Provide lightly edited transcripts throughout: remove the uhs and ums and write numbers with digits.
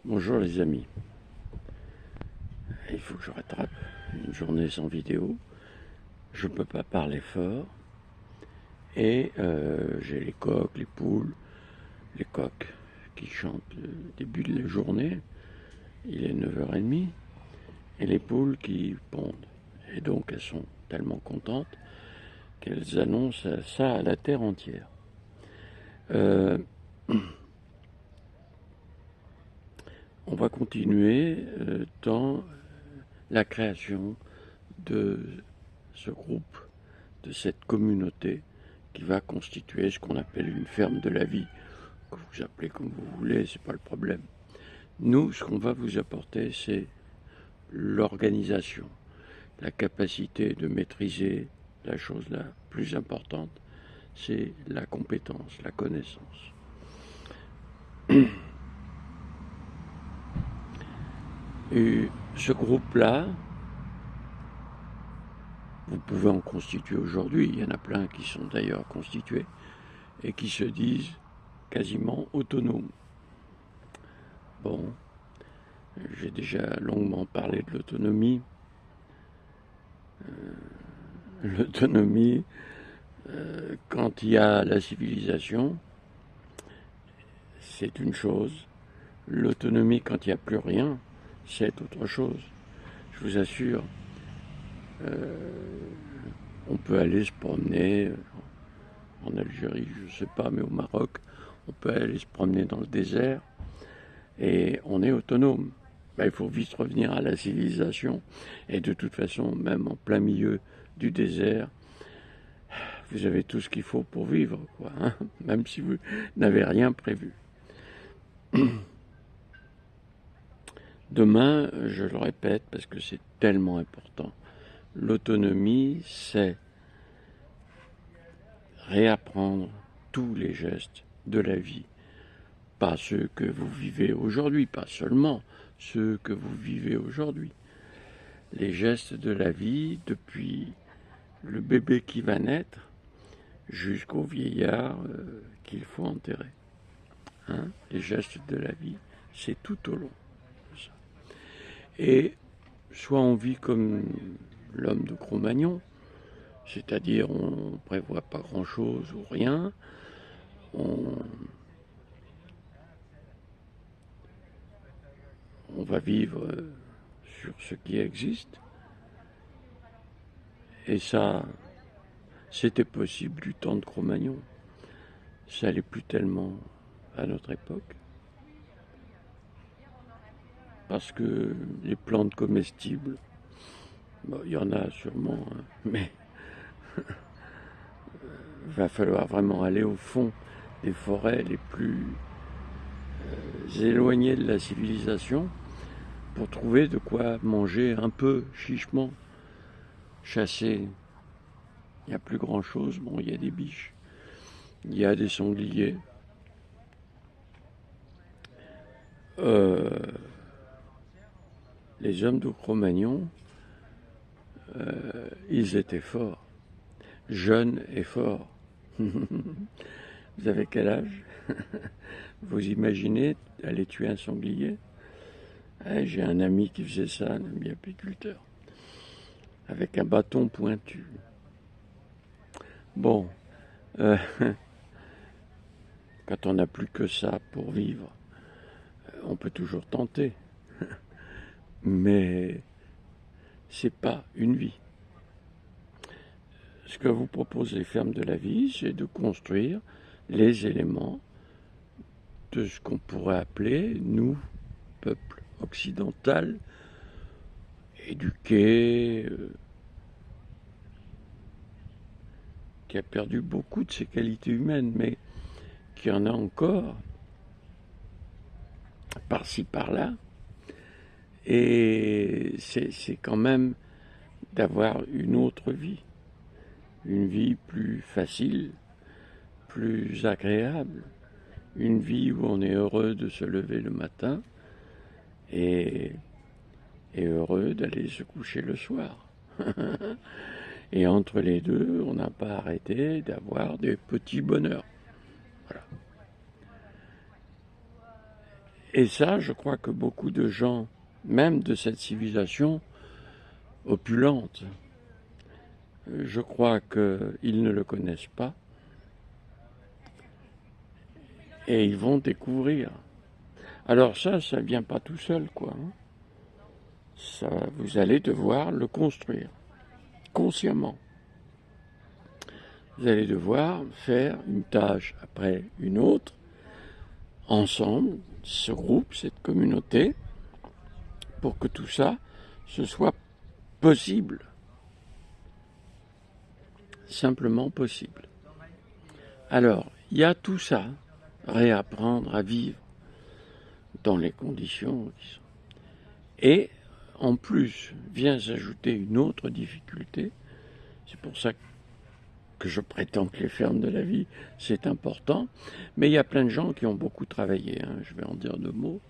Bonjour les amis, il faut que je rattrape une journée sans vidéo, je peux pas parler fort et j'ai les coqs, les poules, les coqs qui chantent le début de la journée, il est 9h30 et les poules qui pondent et donc elles sont tellement contentes qu'elles annoncent ça à la terre entière. On va continuer dans la création de ce groupe, de cette communauté qui va constituer ce qu'on appelle une ferme de la vie, que vous appelez comme vous voulez, c'est pas le problème. Nous, ce qu'on va vous apporter, c'est l'organisation, la capacité de maîtriser la chose la plus importante, c'est la compétence, la connaissance. Et ce groupe-là, vous pouvez en constituer aujourd'hui, il y en a plein qui sont d'ailleurs constitués et qui se disent quasiment autonomes. Bon, j'ai déjà longuement parlé de l'autonomie. L'autonomie, quand il y a la civilisation, c'est une chose. L'autonomie, quand il n'y a plus rien, c'est autre chose. Je vous assure, on peut aller se promener en Algérie, je ne sais pas, mais au Maroc, on peut aller se promener dans le désert et on est autonome. Ben, il faut vite revenir à la civilisation. Et de toute façon, même en plein milieu du désert, vous avez tout ce qu'il faut pour vivre, quoi, hein, même si vous n'avez rien prévu. Demain, je le répète parce que c'est tellement important, l'autonomie, c'est réapprendre tous les gestes de la vie. Pas ceux que vous vivez aujourd'hui, pas seulement ceux que vous vivez aujourd'hui. Les gestes de la vie depuis le bébé qui va naître jusqu'au vieillard qu'il faut enterrer. Hein, les gestes de la vie, c'est tout au long de ça. Et soit on vit comme l'homme de Cro-Magnon, c'est-à-dire on ne prévoit pas grand-chose ou rien, on va vivre sur ce qui existe, et ça, c'était possible du temps de Cro-Magnon. Ça l'est plus tellement à notre époque, parce que les plantes comestibles, bon, il y en a sûrement, hein, mais va falloir vraiment aller au fond des forêts les plus éloignées de la civilisation pour trouver de quoi manger un peu chichement, chasser. Il n'y a plus grand chose, bon, il y a des biches, il y a des sangliers. Les hommes de Cro-Magnon, ils étaient forts, jeunes et forts. Vous avez quel âge? Vous imaginez aller tuer un sanglier? J'ai un ami qui faisait ça, un ami apiculteur, avec un bâton pointu. Bon, quand on n'a plus que ça pour vivre, on peut toujours tenter, mais c'est pas une vie. Ce que vous proposent les fermes de la vie, c'est de construire les éléments de ce qu'on pourrait appeler, nous, peuple occidental, éduqué, qui a perdu beaucoup de ses qualités humaines, mais qui en a encore, par-ci, par-là. Et c'est quand même d'avoir une autre vie, une vie plus facile, plus agréable, une vie où on est heureux de se lever le matin et heureux d'aller se coucher le soir. Et entre les deux, on n'a pas arrêté d'avoir des petits bonheurs. Voilà. Et ça, je crois que beaucoup de gens, même de cette civilisation opulente, je crois qu'ils ne le connaissent pas et ils vont découvrir. Alors ça vient pas tout seul, quoi. Ça, vous allez devoir le construire consciemment. Vous allez devoir faire une tâche après une autre, ensemble, ce groupe, cette communauté, pour que tout ça, ce soit possible. Simplement possible. Alors, il y a tout ça, réapprendre à vivre dans les conditions qui sont. Et en plus, vient s'ajouter une autre difficulté. C'est pour ça que je prétends que les fermes de la vie, c'est important. Mais il y a plein de gens qui ont beaucoup travaillé, je vais en dire deux mots.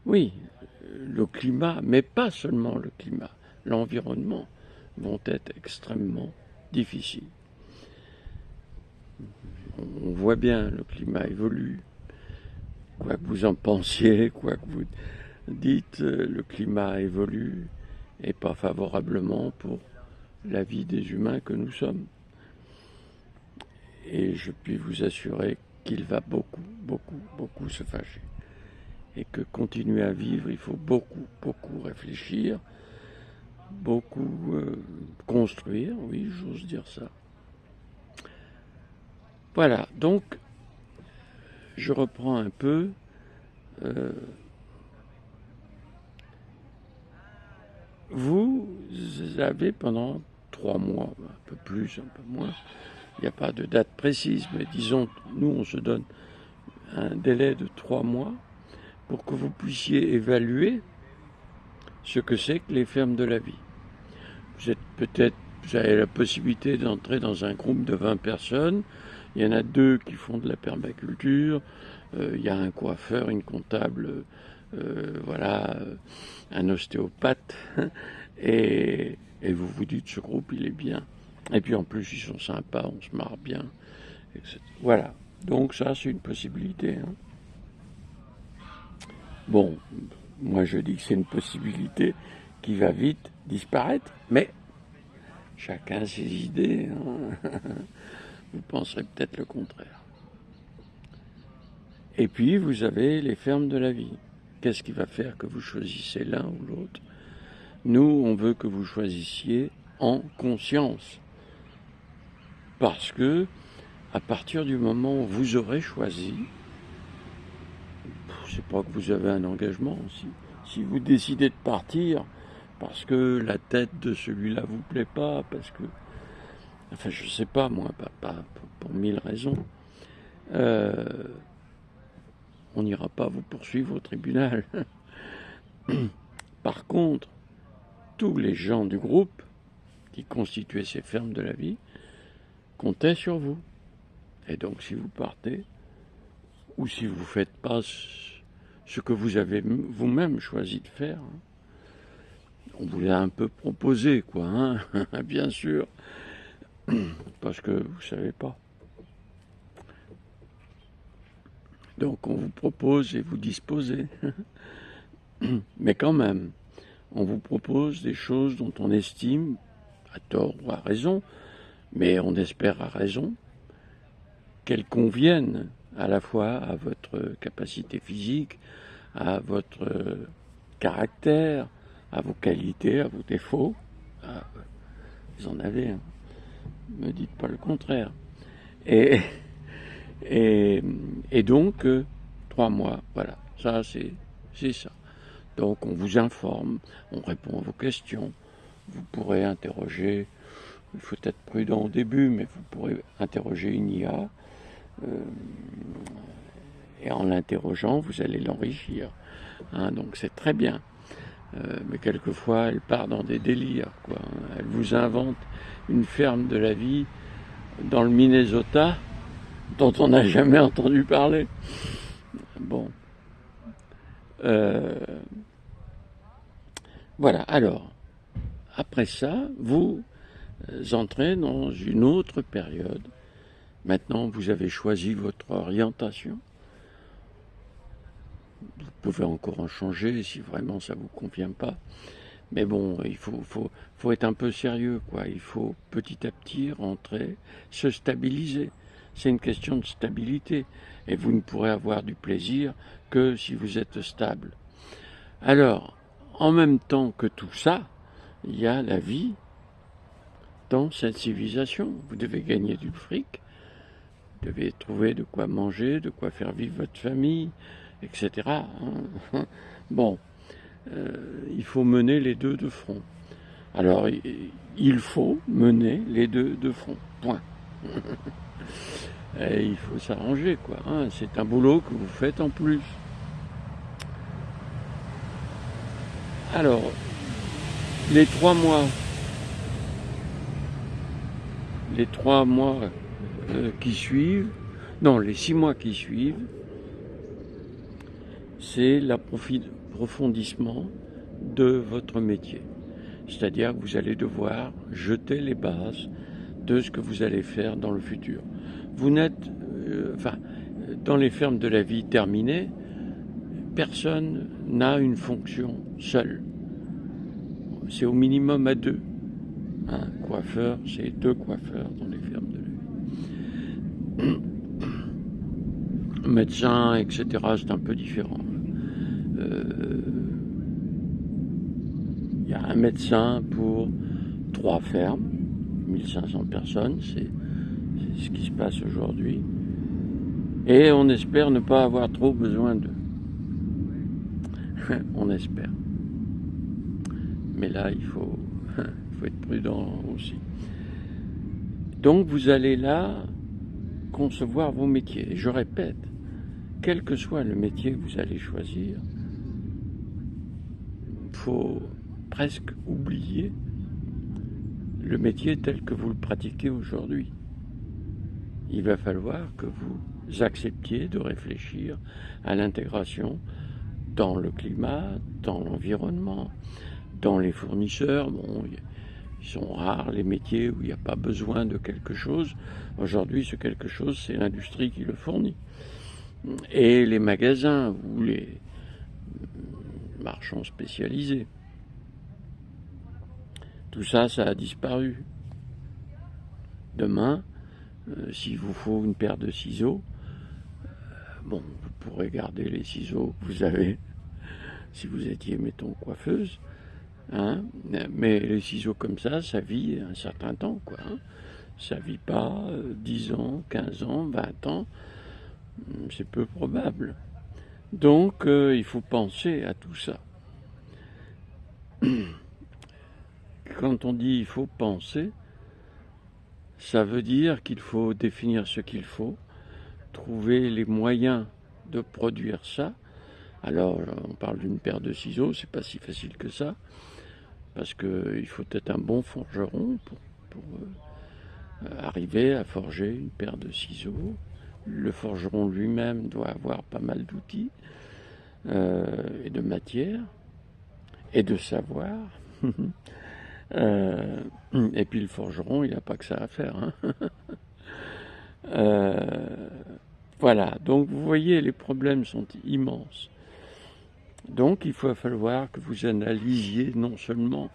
Oui, le climat, mais pas seulement le climat, l'environnement vont être extrêmement difficiles. On voit bien, le climat évolue. Quoi que vous en pensiez, quoi que vous dites, le climat évolue et pas favorablement pour la vie des humains que nous sommes. Et je puis vous assurer qu'il va beaucoup, beaucoup, beaucoup se fâcher. Et que continuer à vivre, il faut beaucoup, beaucoup réfléchir, beaucoup construire, oui, j'ose dire ça. Voilà, donc je reprends un peu. Vous avez pendant 3 mois, un peu plus, un peu moins, il n'y a pas de date précise, mais disons, nous on se donne un délai de 3 mois pour que vous puissiez évaluer ce que c'est que les fermes de la vie. Vous avez la possibilité d'entrer dans un groupe de 20 personnes. Il y en a 2 qui font de la permaculture. Il y a un coiffeur, une comptable, voilà, un ostéopathe. Et vous vous dites, ce groupe, il est bien. Et puis en plus, ils sont sympas, on se marre bien, etc. Voilà. Donc ça, c'est une possibilité. Bon, moi je dis que c'est une possibilité qui va vite disparaître, mais chacun ses idées. Vous penserez peut-être le contraire. Et puis vous avez les fermes de la vie. Qu'est-ce qui va faire que vous choisissez l'un ou l'autre? Nous, on veut que vous choisissiez en conscience. Parce que, à partir du moment où vous aurez choisi, c'est pas que vous avez un engagement. Si vous décidez de partir parce que la tête de celui-là vous plaît pas, parce que, enfin, je sais pas moi, pas pour 1000 raisons, on n'ira pas vous poursuivre au tribunal. Par contre, tous les gens du groupe qui constituaient ces fermes de la vie comptaient sur vous. Et donc, si vous partez, ou si vous ne faites pas ce que vous avez vous-même choisi de faire, on vous l'a un peu proposé, quoi, bien sûr, parce que vous ne savez pas. Donc, on vous propose et vous disposez. Mais quand même, on vous propose des choses dont on estime, à tort ou à raison, mais on espère à raison, qu'elles conviennent à la fois à votre capacité physique, à votre caractère, à vos qualités, à vos défauts. Vous en avez, ne me dites pas le contraire. Et donc, 3 mois, voilà, ça c'est ça. Donc on vous informe, on répond à vos questions, vous pourrez interroger, il faut être prudent au début, mais vous pourrez interroger une IA, et en l'interrogeant, vous allez l'enrichir. Donc c'est très bien. Mais quelquefois, elle part dans des délires, quoi. Elle vous invente une ferme de la vie dans le Minnesota dont on n'a jamais entendu parler. Bon. Voilà. Alors, après ça, vous entrez dans une autre période Maintenant, vous avez choisi votre orientation. Vous pouvez encore en changer si vraiment ça ne vous convient pas. Mais bon, il faut être un peu sérieux, quoi. Il faut petit à petit rentrer, se stabiliser. C'est une question de stabilité. Et vous ne pourrez avoir du plaisir que si vous êtes stable. Alors, en même temps que tout ça, il y a la vie dans cette civilisation. Vous devez gagner du fric, vous devez trouver de quoi manger, de quoi faire vivre votre famille, etc. Bon, il faut mener les deux de front. Alors, il faut mener les deux de front. Point. Et il faut s'arranger, quoi. Hein. C'est un boulot que vous faites en plus. Alors, les 3 mois qui suivent, non, les 6 mois qui suivent, c'est l'approfondissement de votre métier. C'est-à-dire que vous allez devoir jeter les bases de ce que vous allez faire dans le futur. Vous n'êtes, dans les fermes de la vie terminées, personne n'a une fonction seule. C'est au minimum à 2. Un coiffeur, c'est 2 coiffeurs dans les fermes de la vie. Médecin, etc., c'est un peu différent. Il y a un médecin pour 3 fermes, 1500 personnes, c'est ce qui se passe aujourd'hui. Et on espère ne pas avoir trop besoin d'eux. On espère. Mais là, il faut être prudent aussi. Donc, vous allez là concevoir vos métiers. Et je répète, quel que soit le métier que vous allez choisir, il faut presque oublier le métier tel que vous le pratiquez aujourd'hui. Il va falloir que vous acceptiez de réfléchir à l'intégration dans le climat, dans l'environnement, dans les fournisseurs. Bon, ils sont rares les métiers où il n'y a pas besoin de quelque chose. Aujourd'hui, ce quelque chose, c'est l'industrie qui le fournit. Et les magasins ou les marchands spécialisés. Tout ça, ça a disparu. Demain, s'il vous faut une paire de ciseaux, bon, vous pourrez garder les ciseaux que vous avez si vous étiez, mettons, coiffeuse. Hein, mais les ciseaux comme ça vit un certain temps, quoi. Hein. Ça vit pas 10 ans, 15 ans, 20 ans. C'est peu probable. Donc, il faut penser à tout ça. Quand on dit il faut penser, ça veut dire qu'il faut définir ce qu'il faut, trouver les moyens de produire ça. Alors, on parle d'une paire de ciseaux, c'est pas si facile que ça, parce qu'il faut être un bon forgeron pour arriver à forger une paire de ciseaux. Le forgeron lui-même doit avoir pas mal d'outils et de matière et de savoir. Et puis le forgeron, il n'a pas que ça à faire. Hein. Voilà, donc vous voyez, les problèmes sont immenses. Donc il va falloir que vous analysiez non seulement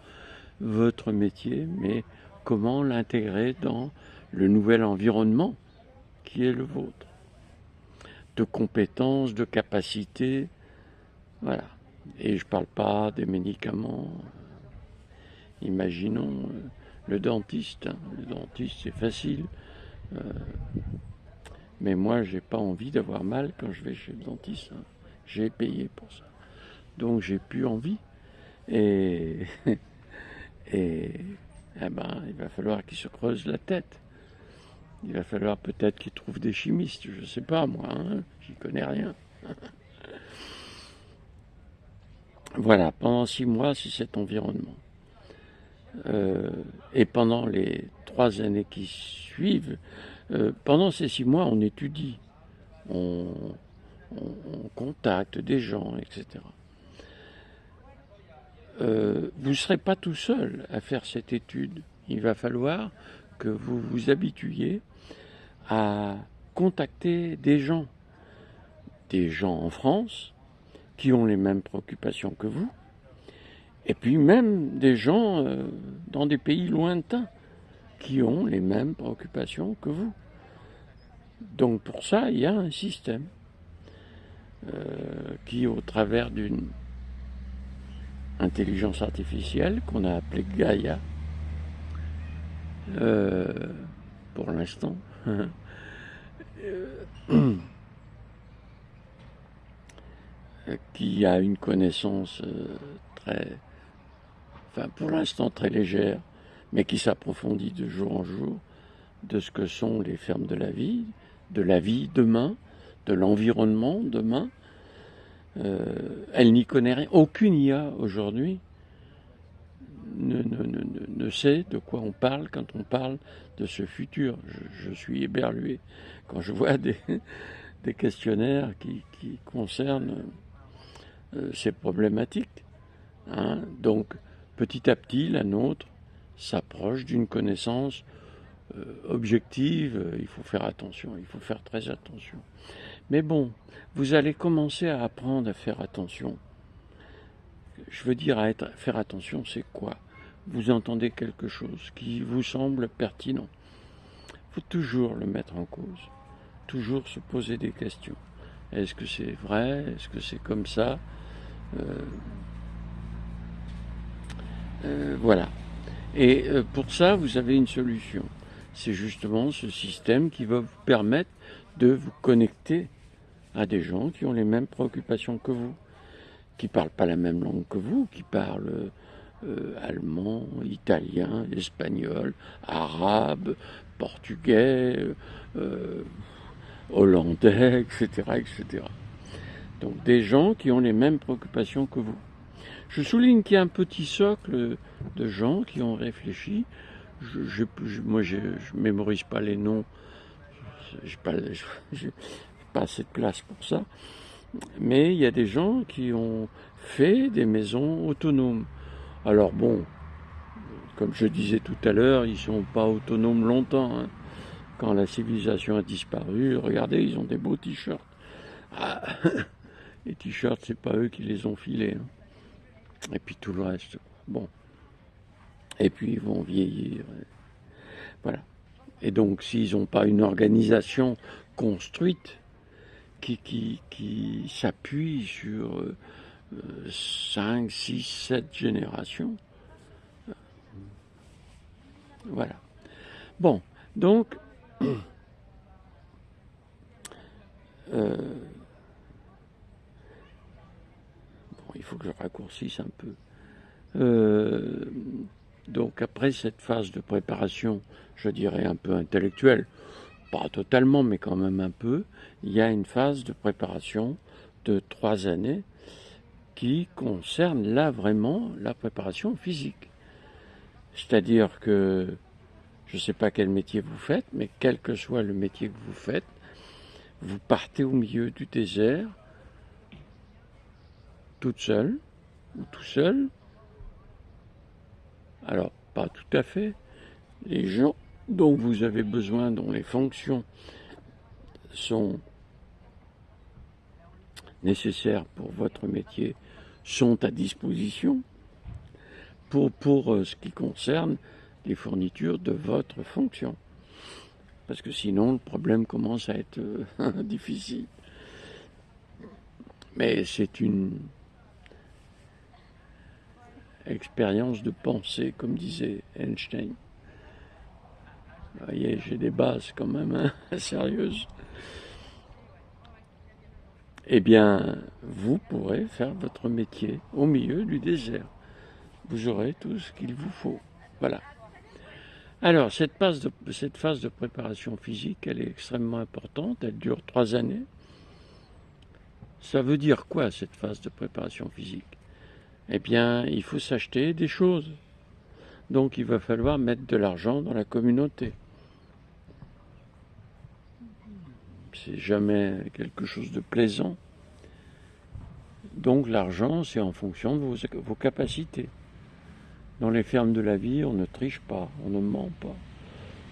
votre métier, mais comment l'intégrer dans le nouvel environnement qui est le vôtre. De compétences, de capacités, voilà. Et je ne parle pas des médicaments. Imaginons le dentiste. Hein. Le dentiste, c'est facile. Mais moi, j'ai pas envie d'avoir mal quand je vais chez le dentiste. Hein. J'ai payé pour ça. Donc, j'ai plus envie. Et eh ben, il va falloir qu'il se creuse la tête. Il va falloir peut-être qu'il trouve des chimistes. Je sais pas, moi. Hein. J'y connais rien. Voilà, pendant 6 mois, c'est cet environnement. Et pendant les 3 années qui suivent, pendant ces 6 mois, on étudie, on contacte des gens, etc. Vous ne serez pas tout seul à faire cette étude. Il va falloir que vous vous habituiez à contacter des gens en France qui ont les mêmes préoccupations que vous, et puis même des gens dans des pays lointains qui ont les mêmes préoccupations que vous. Donc pour ça, il y a un système qui, au travers d'une intelligence artificielle qu'on a appelée Gaïa, pour l'instant, qui a une connaissance pour l'instant très légère, mais qui s'approfondit de jour en jour, de ce que sont les fermes de la vie demain, de l'environnement demain. Elle n'y connaît rien. Aucune IA aujourd'hui ne sait de quoi on parle quand on parle de ce futur. Je suis éberlué quand je vois des questionnaires qui concernent ces problématiques. Hein. Donc, petit à petit, la nôtre s'approche d'une connaissance objective. Il faut faire attention, il faut faire très attention. Mais bon, vous allez commencer à apprendre à faire attention. Je veux dire, faire attention, c'est quoi? Vous entendez quelque chose qui vous semble pertinent. Il faut toujours le mettre en cause, toujours se poser des questions. Est-ce que c'est vrai? Est-ce que c'est comme ça? Voilà. Et pour ça, vous avez une solution. C'est justement ce système qui va vous permettre de vous connecter à des gens qui ont les mêmes préoccupations que vous, qui ne parlent pas la même langue que vous, qui parlent allemand, italien, espagnol, arabe, portugais, hollandais, etc., etc. Donc des gens qui ont les mêmes préoccupations que vous. Je souligne qu'il y a un petit socle de gens qui ont réfléchi. Moi, je mémorise pas les noms. J'ai pas assez de place pour ça. Mais il y a des gens qui ont fait des maisons autonomes. Alors bon, comme je disais tout à l'heure, ils sont pas autonomes longtemps. Hein. Quand la civilisation a disparu, regardez, ils ont des beaux t-shirts. Ah, les t-shirts, c'est pas eux qui les ont filés. Hein. Et puis tout le reste. Bon. Et puis ils vont vieillir. Voilà. Et donc s'ils n'ont pas une organisation construite qui s'appuie sur 5, 6, 7 générations, voilà. Bon, donc il faut que je raccourcisse un peu. Donc après cette phase de préparation, je dirais un peu intellectuelle, pas totalement, mais quand même un peu, il y a une phase de préparation de 3 années qui concerne là vraiment la préparation physique. C'est-à-dire que je ne sais pas quel métier vous faites, mais quel que soit le métier que vous faites, vous partez au milieu du désert, toute seule ou tout seul. Alors, pas tout à fait. Les gens dont vous avez besoin, dont les fonctions sont nécessaires pour votre métier, sont à disposition pour ce qui concerne les fournitures de votre fonction. Parce que sinon, le problème commence à être difficile. Mais c'est une expérience de pensée, comme disait Einstein. Vous voyez, j'ai des bases quand même sérieuses. Eh bien, vous pourrez faire votre métier au milieu du désert. Vous aurez tout ce qu'il vous faut. Voilà. Alors, cette phase de préparation physique, elle est extrêmement importante. Elle dure 3 années. Ça veut dire quoi, cette phase de préparation physique? Eh bien, il faut s'acheter des choses. Donc, il va falloir mettre de l'argent dans la communauté. C'est jamais quelque chose de plaisant. Donc, l'argent, c'est en fonction de vos capacités. Dans les fermes de la vie, on ne triche pas, on ne ment pas,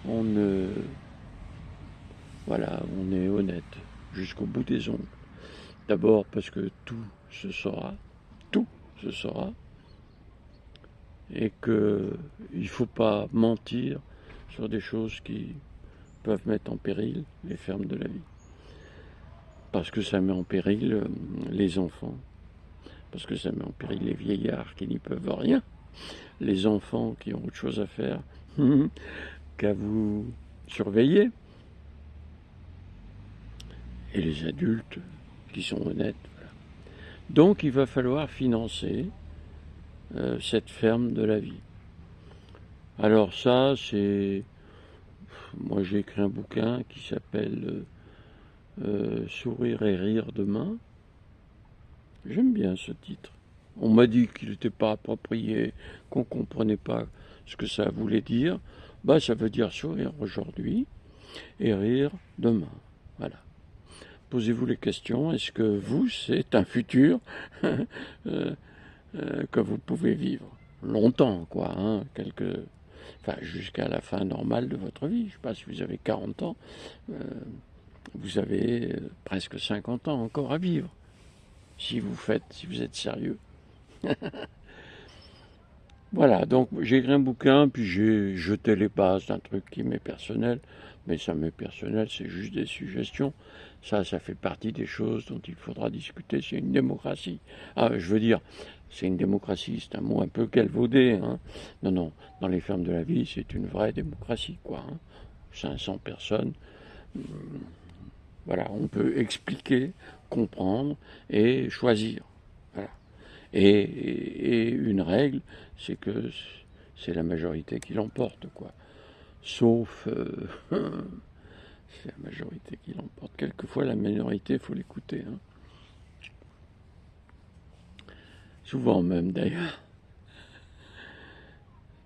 on ne Voilà, on est honnête jusqu'au bout des ongles. D'abord parce que tout se saura, et qu'il ne faut pas mentir sur des choses qui peuvent mettre en péril les fermes de la vie. Parce que ça met en péril les enfants, parce que ça met en péril les vieillards qui n'y peuvent rien, les enfants qui ont autre chose à faire qu'à vous surveiller, et les adultes qui sont honnêtes. Voilà. Donc il va falloir financer cette ferme de la vie. Alors ça, c'est... Moi j'ai écrit un bouquin qui s'appelle Sourire et rire demain. J'aime bien ce titre. On m'a dit qu'il n'était pas approprié, qu'on ne comprenait pas ce que ça voulait dire. Bah, ça veut dire sourire aujourd'hui et rire demain. Voilà. Posez-vous les questions. Est-ce que vous, c'est un futur que vous pouvez vivre longtemps, quoi, hein, enfin, jusqu'à la fin normale de votre vie. Je ne sais pas si vous avez 40 ans, vous avez presque 50 ans encore à vivre, si vous êtes sérieux. Voilà, donc j'ai écrit un bouquin, puis j'ai jeté les bases d'un truc qui m'est personnel, mais ça m'est personnel, c'est juste des suggestions. Ça fait partie des choses dont il faudra discuter. C'est une démocratie. Ah, je veux dire, c'est une démocratie, c'est un mot un peu galvaudé. Hein. Non, dans les fermes de la vie, c'est une vraie démocratie, quoi. Hein. 500 personnes. Voilà, on peut expliquer, comprendre et choisir. Voilà. Et une règle, c'est que c'est la majorité qui l'emporte, quoi. Sauf... c'est la majorité qui l'emporte. Quelquefois, la minorité, il faut l'écouter. Hein. Souvent même, d'ailleurs.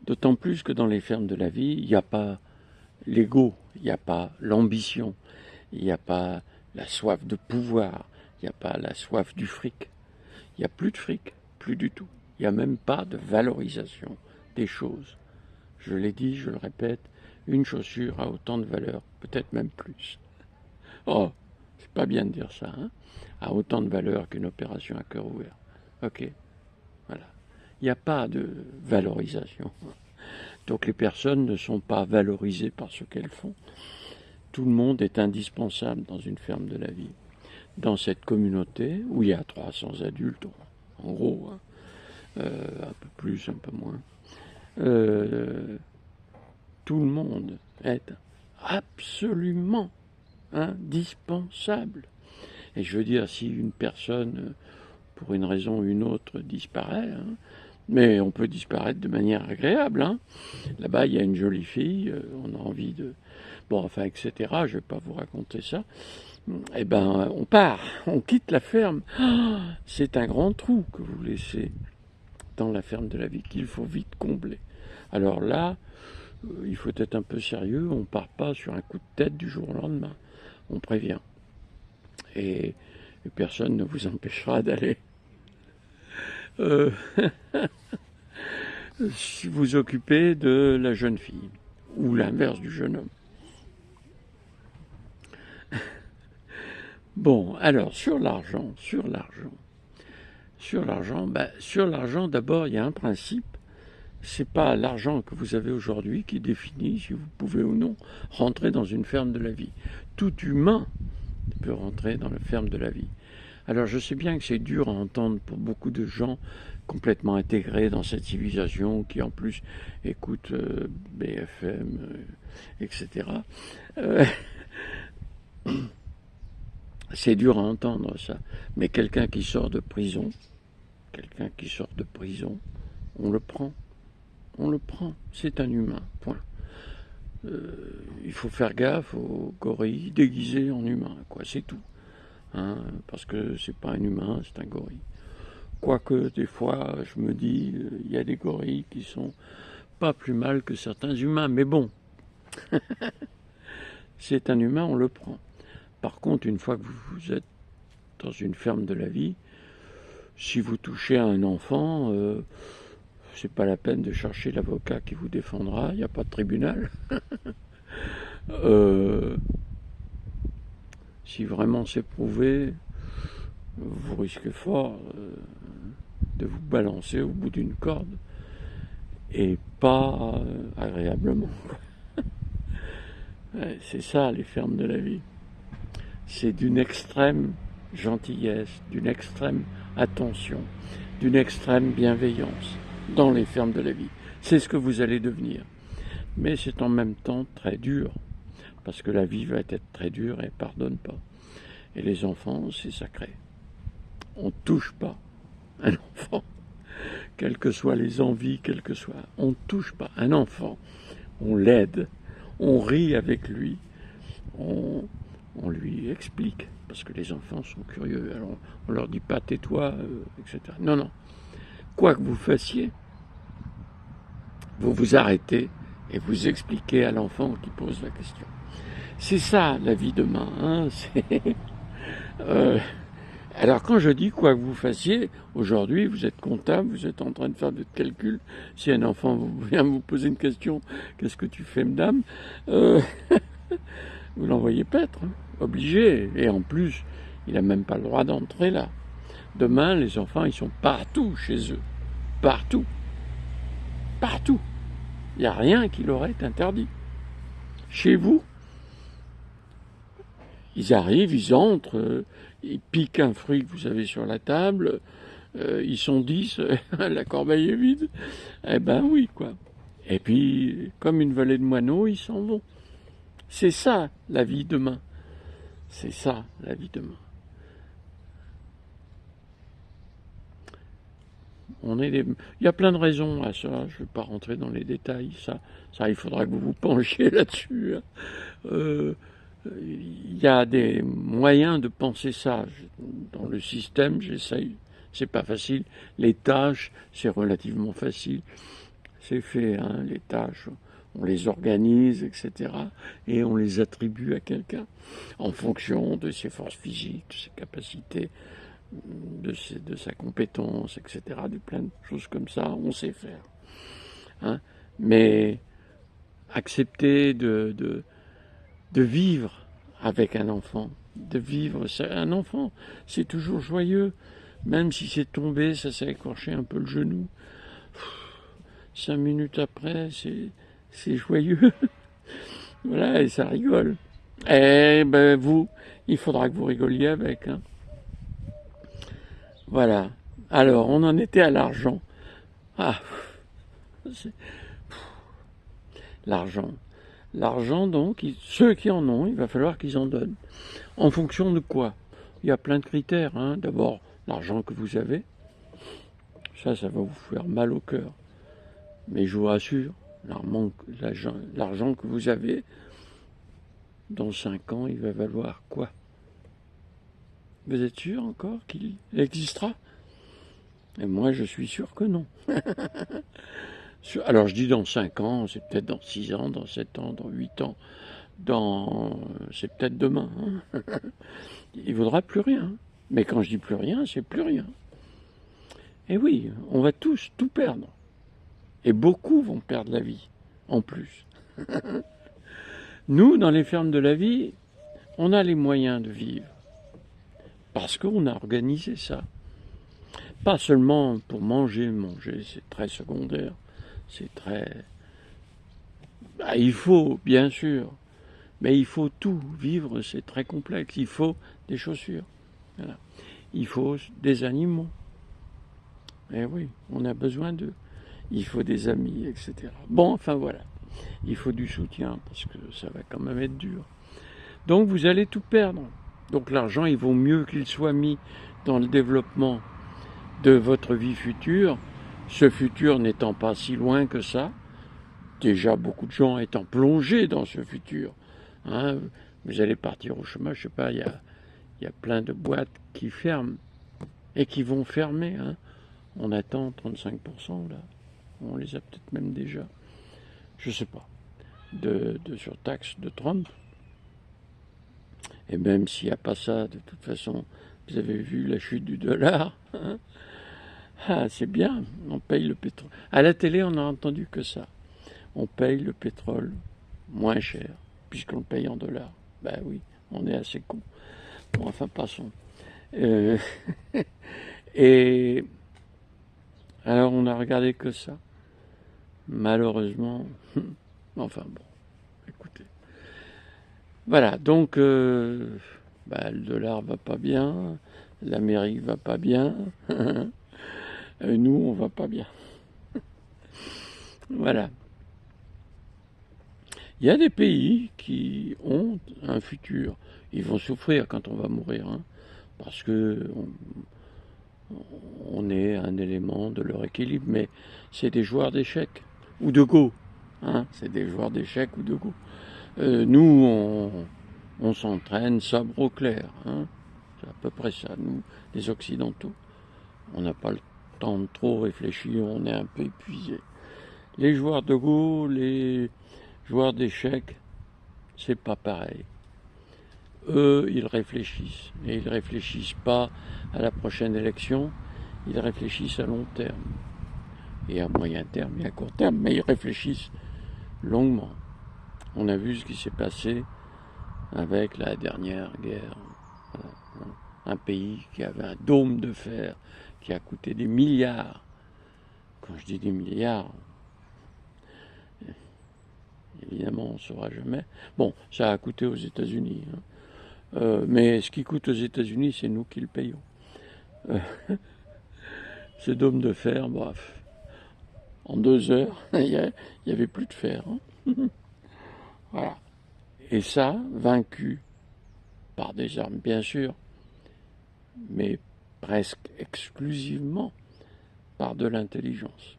D'autant plus que dans les fermes de la vie, il n'y a pas l'ego, il n'y a pas l'ambition, il n'y a pas la soif de pouvoir, il n'y a pas la soif du fric. Il n'y a plus de fric, plus du tout. Il n'y a même pas de valorisation des choses. Je l'ai dit, je le répète, une chaussure a autant de valeur, peut-être même plus. Oh, c'est pas bien de dire ça, hein, a autant de valeur qu'une opération à cœur ouvert. Ok, voilà. Il n'y a pas de valorisation. Donc les personnes ne sont pas valorisées par ce qu'elles font. Tout le monde est indispensable dans une ferme de la vie. Dans cette communauté, où il y a 300 adultes, en gros, hein, un peu plus, un peu moins, tout le monde est absolument indispensable. Et je veux dire, si une personne, pour une raison ou une autre, disparaît, hein, mais on peut disparaître de manière agréable. Hein. Là-bas, il y a une jolie fille, on a envie de... Bon, enfin, etc. Je ne vais pas vous raconter ça. Eh ben, on part, on quitte la ferme. Oh, c'est un grand trou que vous laissez dans la ferme de la vie qu'il faut vite combler. Alors là, il faut être un peu sérieux, on ne part pas sur un coup de tête du jour au lendemain. On prévient. Et personne ne vous empêchera d'aller vous occuper de la jeune fille, ou l'inverse du jeune homme. Bon, alors, sur l'argent, d'abord, il y a un principe. C'est pas l'argent que vous avez aujourd'hui qui définit si vous pouvez ou non rentrer dans une ferme de la vie. Tout humain peut rentrer dans la ferme de la vie. Alors je sais bien que c'est dur à entendre pour beaucoup de gens complètement intégrés dans cette civilisation qui en plus écoutent BFM, etc. C'est dur à entendre ça. Mais quelqu'un qui sort de prison, on le prend. On le prend. C'est un humain. Point. Il faut faire gaffe aux gorilles déguisés en humains, quoi. C'est tout. Hein, parce que c'est pas un humain, c'est un gorille. Quoique, des fois, je me dis, il y a des gorilles qui sont pas plus mal que certains humains. Mais bon, c'est un humain, on le prend. Par contre, une fois que vous êtes dans une ferme de la vie, si vous touchez à un enfant, c'est pas la peine de chercher l'avocat qui vous défendra, il n'y a pas de tribunal. si vraiment c'est prouvé, vous risquez fort de vous balancer au bout d'une corde, et pas agréablement. Ouais, c'est ça les fermes de la vie. C'est d'une extrême gentillesse, d'une extrême attention, d'une extrême bienveillance dans les fermes de la vie. C'est ce que vous allez devenir. Mais c'est en même temps très dur, parce que la vie va être très dure et pardonne pas. Et les enfants, c'est sacré. On ne touche pas un enfant, quelles que soient les envies, quelles que soient. On ne touche pas un enfant. On l'aide, on rit avec lui, on lui explique, parce que les enfants sont curieux. Alors on leur dit pas tais-toi, etc. Non, non. Quoi que vous fassiez, vous vous arrêtez et vous expliquez à l'enfant qui pose la question. C'est ça la vie demain. Hein, alors quand je dis quoi que vous fassiez, aujourd'hui vous êtes comptable, vous êtes en train de faire des calculs. Si un enfant vient vous poser une question, qu'est-ce que tu fais, madame, vous l'envoyez paître, hein, obligé. Et en plus, il n'a même pas le droit d'entrer là. Demain, les enfants, ils sont partout chez eux. Partout. Partout. Il n'y a rien qui leur est interdit. Chez vous, ils arrivent, ils entrent, ils piquent un fruit que vous avez sur la table, ils sont 10, la corbeille est vide. Eh ben oui, quoi. Et puis, comme une volée de moineaux, ils s'en vont. C'est ça, la vie demain. C'est ça, la vie demain. Il y a plein de raisons à ça, je ne vais pas rentrer dans les détails, ça il faudra que vous vous penchiez là-dessus. Il y a des moyens de penser ça. Dans le système, j'essaye, c'est pas facile. Les tâches, c'est relativement facile. C'est fait, hein, les tâches, on les organise, etc. Et on les attribue à quelqu'un en fonction de ses forces physiques, de ses capacités, de sa compétence, etc. De plein de choses comme ça, on sait faire. Hein. Mais accepter de vivre avec un enfant, de vivre, un enfant, c'est toujours joyeux, même si c'est tombé, ça s'est écorché un peu le genou. 5 minutes après, c'est joyeux. Voilà, et ça rigole. Eh ben vous, il faudra que vous rigoliez avec. Hein. Voilà. Alors, on en était à l'argent. Ah, l'argent. L'argent, donc, ceux qui en ont, il va falloir qu'ils en donnent. En fonction de quoi? Il y a plein de critères. Hein. D'abord, l'argent que vous avez. Ça va vous faire mal au cœur. Mais je vous rassure, l'argent que vous avez, dans 5 ans, il va valoir quoi? Vous êtes sûr encore qu'il existera? Et moi, je suis sûr que non. Alors, je dis dans 5 ans, c'est peut-être dans 6 ans, dans 7 ans, dans 8 ans, c'est peut-être demain. Hein. Il ne vaudra plus rien. Mais quand je dis plus rien, c'est plus rien. Et oui, on va tous tout perdre. Et beaucoup vont perdre la vie, en plus. Nous, dans les fermes de la vie, on a les moyens de vivre. Parce qu'on a organisé ça. Pas seulement pour manger, c'est très secondaire. C'est très... il faut, bien sûr. Mais il faut tout. Vivre, c'est très complexe. Il faut des chaussures. Voilà. Il faut des animaux. Eh oui, on a besoin d'eux. Il faut des amis, etc. Bon, enfin voilà. Il faut du soutien parce que ça va quand même être dur. Donc vous allez tout perdre. Donc l'argent, il vaut mieux qu'il soit mis dans le développement de votre vie future. Ce futur n'étant pas si loin que ça. Déjà beaucoup de gens étant plongés dans ce futur. Hein, vous allez partir au chômage, je sais pas, il y a plein de boîtes qui ferment et qui vont fermer. Hein. On attend 35% là. On les a peut-être même déjà. Je sais pas. De surtaxe de Trump. Et même s'il n'y a pas ça, de toute façon, vous avez vu la chute du dollar. Hein. Ah, c'est bien, on paye le pétrole. À la télé, on n'a entendu que ça. On paye le pétrole moins cher, puisqu'on le paye en dollars. Ben oui, on est assez con. Bon, enfin, passons. Euh, et alors, on a regardé que ça. Malheureusement, enfin bon, écoutez. Voilà, donc le dollar va pas bien, l'Amérique va pas bien, nous on va pas bien. Voilà. Il y a des pays qui ont un futur. Ils vont souffrir quand on va mourir, hein, parce que on est un élément de leur équilibre, mais c'est des joueurs d'échecs ou de go. Hein, c'est des joueurs d'échecs ou de go. Nous, on s'entraîne sabre au clair. Hein, c'est à peu près ça, nous, les Occidentaux. On n'a pas le temps de trop réfléchir, on est un peu épuisé. Les joueurs de go, les joueurs d'échecs, c'est pas pareil. Eux, ils réfléchissent. Et ils réfléchissent pas à la prochaine élection, ils réfléchissent à long terme. Et à moyen terme et à court terme, mais ils réfléchissent longuement. On a vu ce qui s'est passé avec la dernière guerre. Voilà. Un pays qui avait un dôme de fer qui a coûté des milliards. Quand je dis des milliards, évidemment, on ne saura jamais. Bon, ça a coûté aux États-Unis. Hein. Mais ce qui coûte aux États-Unis, c'est nous qui le payons. Ce dôme de fer, bref, en 2 heures, il n'y avait plus de fer. Hein. Voilà. Et ça, vaincu par des armes, bien sûr, mais presque exclusivement par de l'intelligence.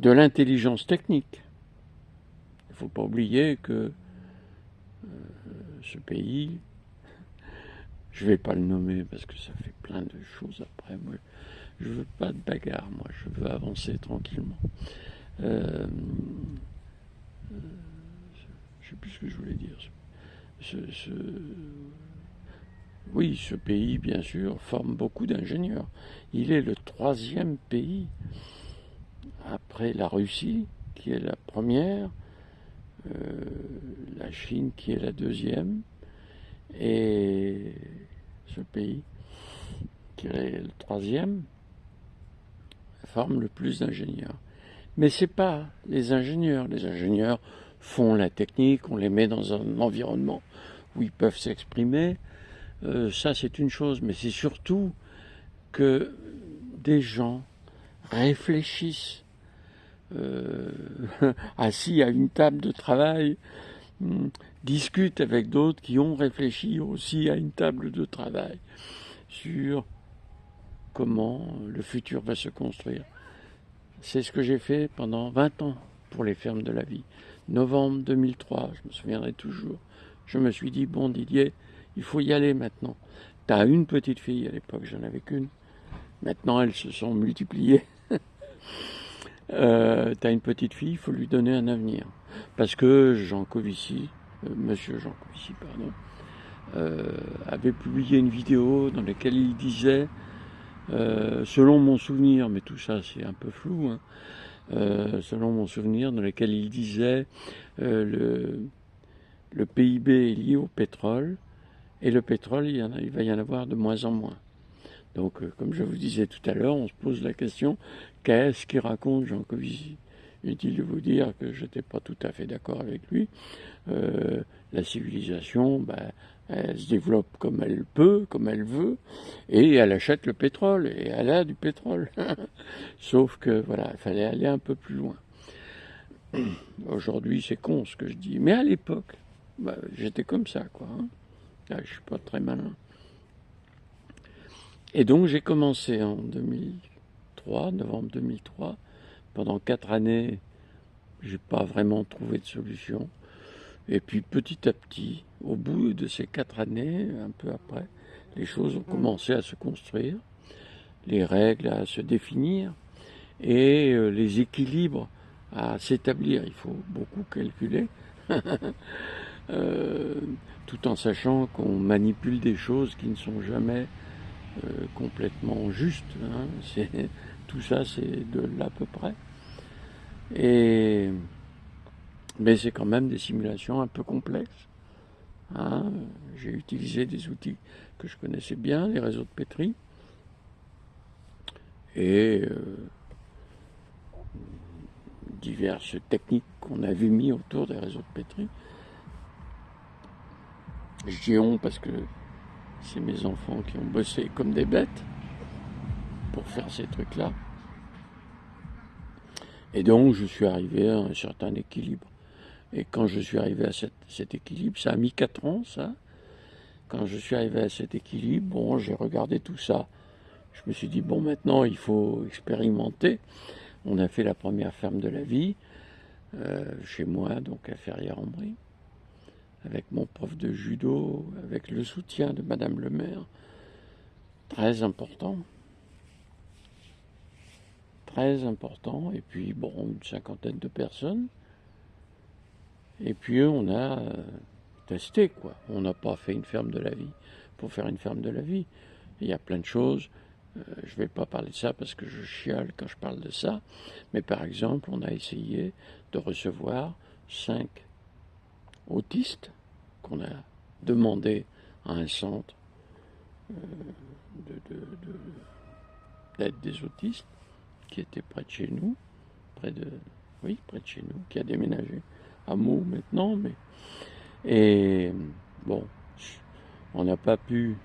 De l'intelligence technique. Il ne faut pas oublier que ce pays, je ne vais pas le nommer parce que ça fait plein de choses après. Moi, je ne veux pas de bagarre, moi, je veux avancer tranquillement. Je ne sais plus ce que je voulais dire. Oui, ce pays, bien sûr, forme beaucoup d'ingénieurs. Il est le 3e pays après la Russie, qui est la première, la Chine, qui est la 2e, et ce pays, qui est le 3e, forme le plus d'ingénieurs. Mais ce n'est pas les ingénieurs. Les ingénieurs font la technique, on les met dans un environnement où ils peuvent s'exprimer. Ça, c'est une chose, mais c'est surtout que des gens réfléchissent assis à une table de travail, discutent avec d'autres qui ont réfléchi aussi à une table de travail sur comment le futur va se construire. C'est ce que j'ai fait pendant 20 ans pour les fermes de la vie. Novembre 2003, je me souviendrai toujours. Je me suis dit, bon Didier, il faut y aller maintenant. Tu as une petite fille, à l'époque j'en avais qu'une. Maintenant elles se sont multipliées. Tu as une petite fille, il faut lui donner un avenir. Parce que Jean Covici, monsieur Jean Covici, pardon, avait publié une vidéo dans laquelle il disait, selon mon souvenir, mais tout ça c'est un peu flou, hein, selon mon souvenir, dans lequel il disait le PIB est lié au pétrole, et le pétrole, il va y en avoir de moins en moins. Donc, comme je vous disais tout à l'heure, on se pose la question, qu'est-ce qu'il raconte Jean Covici? Inutile de vous dire que je n'étais pas tout à fait d'accord avec lui. La civilisation, elle se développe comme elle peut, comme elle veut, et elle achète le pétrole, et elle a du pétrole. Sauf que, voilà, il fallait aller un peu plus loin. Aujourd'hui, c'est con ce que je dis, mais à l'époque, j'étais comme ça, quoi. Hein. Là, je suis pas très malin. Et donc, j'ai commencé en 2003, novembre 2003. Pendant 4 années, j'ai pas vraiment trouvé de solution. Et puis petit à petit, au bout de ces 4 années, un peu après, les choses ont commencé à se construire, les règles à se définir et les équilibres à s'établir. Il faut beaucoup calculer, tout en sachant qu'on manipule des choses qui ne sont jamais complètement justes. Hein. Tout ça, c'est de l'à peu près. Mais c'est quand même des simulations un peu complexes. Hein. J'ai utilisé des outils que je connaissais bien, les réseaux de Petri, et diverses techniques qu'on avait mis autour des réseaux de Petri. Je dis on parce que c'est mes enfants qui ont bossé comme des bêtes pour faire ces trucs-là. Et donc je suis arrivé à un certain équilibre. Et quand je suis arrivé à cet équilibre, ça a mis 4 ans, ça. Quand je suis arrivé à cet équilibre, bon, j'ai regardé tout ça. Je me suis dit, bon, maintenant, il faut expérimenter. On a fait la première ferme de la vie, chez moi, donc à Ferrières-en-Brie, avec mon prof de judo, avec le soutien de Madame le maire. Très important. Très important. Et puis, bon, une 50aine de personnes. Et puis, on a testé, quoi. On n'a pas fait une ferme de la vie pour faire une ferme de la vie. Il y a plein de choses. Je ne vais pas parler de ça parce que je chiale quand je parle de ça. Mais par exemple, on a essayé de recevoir 5 autistes qu'on a demandé à un centre d'aide des autistes qui était près de chez nous, près de chez nous, qui a déménagé à Meaux maintenant, et bon, on n'a pas pu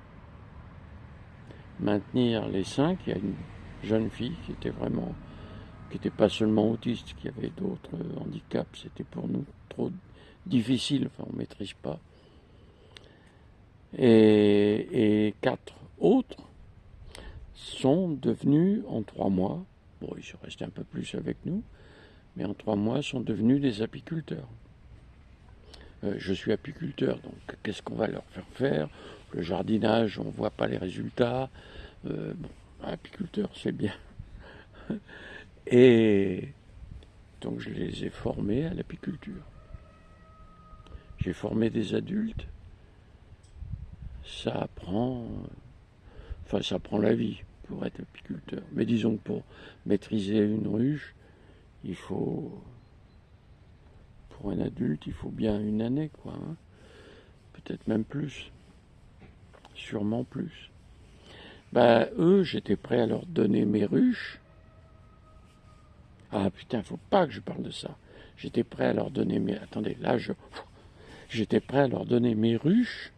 maintenir les 5. Il y a une jeune fille qui n'était pas seulement autiste, qui avait d'autres handicaps. C'était pour nous trop difficile, enfin on ne maîtrise pas. Et 4 autres sont devenus en 3 mois, bon ils sont restés un peu plus avec nous, mais en 3 mois sont devenus des apiculteurs. Je suis apiculteur, donc qu'est-ce qu'on va leur faire faire? Le jardinage, on ne voit pas les résultats. Bon, apiculteur, c'est bien. Et donc je les ai formés à l'apiculture. J'ai formé des adultes. Ça prend la vie pour être apiculteur. Mais disons que pour maîtriser une ruche, il faut, pour un adulte, il faut bien une année, quoi. Hein. Peut-être même plus. Sûrement plus. Eux, j'étais prêt à leur donner mes ruches. Ah putain, faut pas que je parle de ça. J'étais prêt à leur donner mes... Attendez, là, j'étais prêt à leur donner mes ruches.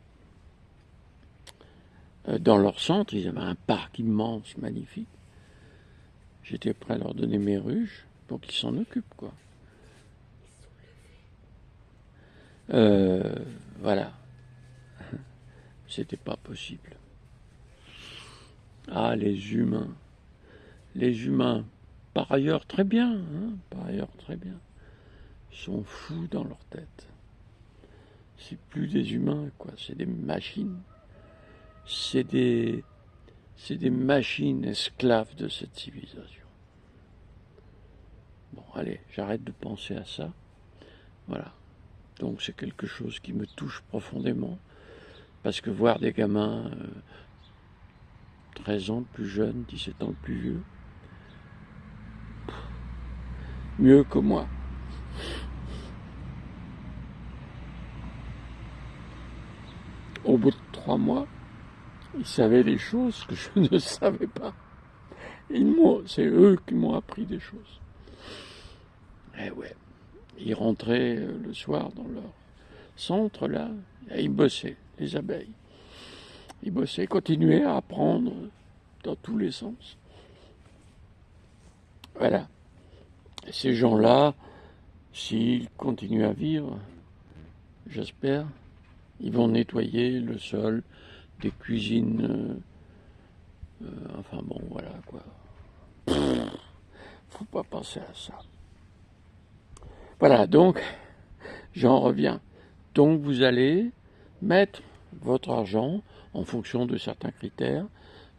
Dans leur centre, ils avaient un parc immense, magnifique. J'étais prêt à leur donner mes ruches pour qu'ils s'en occupent, quoi. Voilà. C'était pas possible. Ah, les humains. Les humains, par ailleurs très bien, hein, par ailleurs très bien, sont fous dans leur tête. C'est plus des humains, quoi, c'est des machines. C'est des machines esclaves de cette civilisation. Bon, allez, j'arrête de penser à ça. Voilà. Donc c'est quelque chose qui me touche profondément. Parce que voir des gamins 13 ans plus jeunes, 17 ans plus vieux, mieux que moi. Au bout de 3 mois, ils savaient des choses que je ne savais pas. C'est eux qui m'ont appris des choses. Eh ouais, ils rentraient le soir dans leur centre, là, et ils bossaient, les abeilles. Ils bossaient, continuaient à apprendre dans tous les sens. Voilà. Et ces gens-là, s'ils continuent à vivre, j'espère, ils vont nettoyer le sol des cuisines. Enfin bon, voilà quoi. Faut pas penser à ça. Voilà, donc, j'en reviens. Donc, vous allez mettre votre argent, en fonction de certains critères,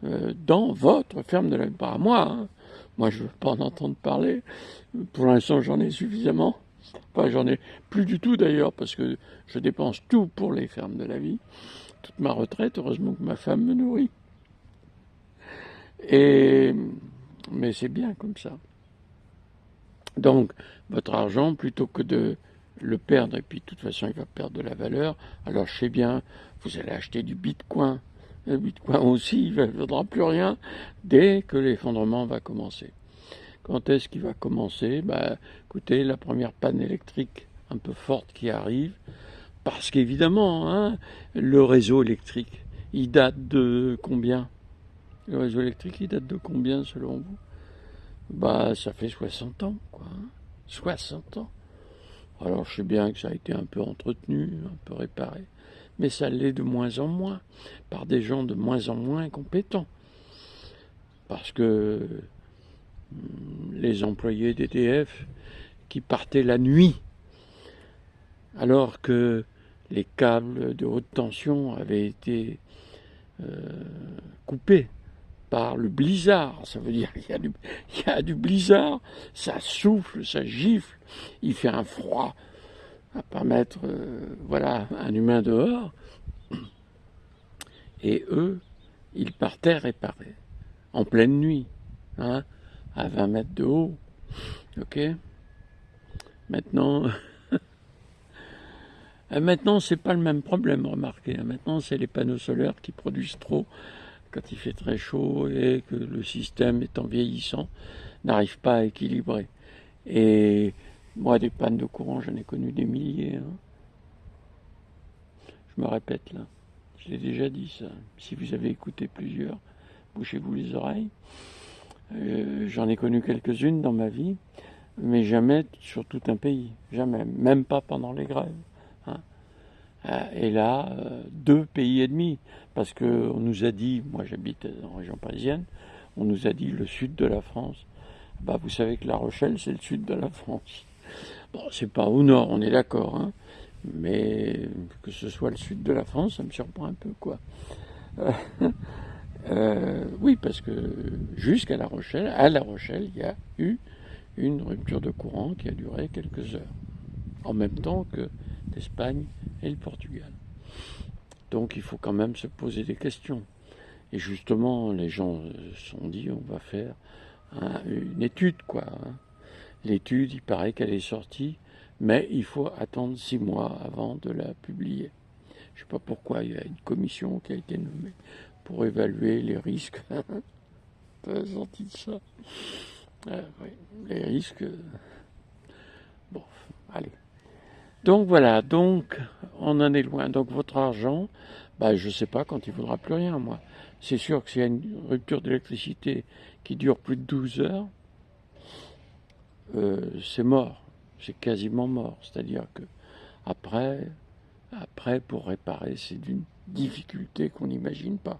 dans votre ferme de la vie. Pas à moi, hein. Moi, je ne veux pas en entendre parler. Pour l'instant, j'en ai suffisamment. Enfin, j'en ai plus du tout d'ailleurs, parce que je dépense tout pour les fermes de la vie. Toute ma retraite, heureusement que ma femme me nourrit. Mais c'est bien comme ça. Donc, votre argent, plutôt que de le perdre, et puis de toute façon il va perdre de la valeur. Alors je sais bien, vous allez acheter du Bitcoin. Le Bitcoin aussi, il ne vaudra plus rien dès que l'effondrement va commencer. Quand est-ce qu'il va commencer? Écoutez, la première panne électrique un peu forte qui arrive, parce qu'évidemment, hein, le réseau électrique, il date de combien? Le réseau électrique, il date de combien selon vous? Ça fait 60 ans, quoi. 60 ans. Alors je sais bien que ça a été un peu entretenu, un peu réparé, mais ça l'est de moins en moins, par des gens de moins en moins compétents. Parce que les employés d'EDF qui partaient la nuit, alors que les câbles de haute tension avaient été coupés par le blizzard, ça veut dire qu'il y a du blizzard, ça souffle, ça gifle, il fait un froid à pas mettre un humain dehors, et eux, ils partaient réparer, en pleine nuit, hein, à 20 mètres de haut, ok. Maintenant, c'est pas le même problème, remarquez. Maintenant, c'est les panneaux solaires qui produisent trop quand il fait très chaud et que le système, étant vieillissant, n'arrive pas à équilibrer. Et moi, des pannes de courant, j'en ai connu des milliers. Hein. Je me répète là, je l'ai déjà dit ça. Si vous avez écouté plusieurs, bouchez-vous les oreilles. J'en ai connu quelques-unes dans ma vie, mais jamais sur tout un pays. Jamais, même pas pendant les grèves. Hein. Et là, 2 pays et demi, parce qu'on nous a dit, moi j'habite en région parisienne, on nous a dit le sud de la France. Vous savez que La Rochelle, c'est le sud de la France. Bon, c'est pas au nord, on est d'accord, hein, mais que ce soit le sud de la France, ça me surprend un peu, quoi. Oui, parce que jusqu'à La Rochelle, il y a eu une rupture de courant qui a duré quelques heures, en même temps que l'Espagne et le Portugal. Donc il faut quand même se poser des questions. Et justement, les gens se sont dit, on va faire une étude, quoi. Hein. L'étude, il paraît qu'elle est sortie, mais il faut attendre 6 mois avant de la publier. Je ne sais pas pourquoi, il y a une commission qui a été nommée pour évaluer les risques. T'as senti de ça? Oui, les risques. Bon, allez. Donc voilà, donc on en est loin. Donc votre argent, je ne sais pas quand il ne vaudra plus rien, moi. C'est sûr que s'il y a une rupture d'électricité qui dure plus de 12 heures, c'est mort. C'est quasiment mort. C'est-à-dire que après, pour réparer, c'est d'une difficulté qu'on n'imagine pas.